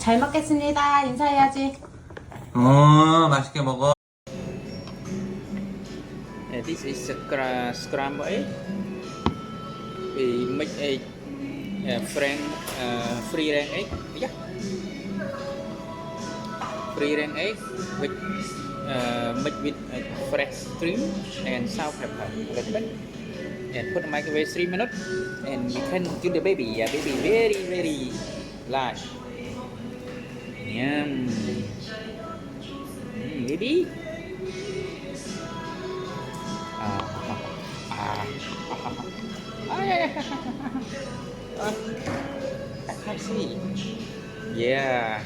잘 먹겠습니다. 인사해야지. 맛있게 먹어. This is scrambled egg. We make egg, free range egg. Yeah. Free range egg with mixed with fresh cream and sour pepper a little bit. And put in the microwave 3 minutes. And you can give the baby. Yeah, baby very large. Yum. Baby. I can't see. Yeah.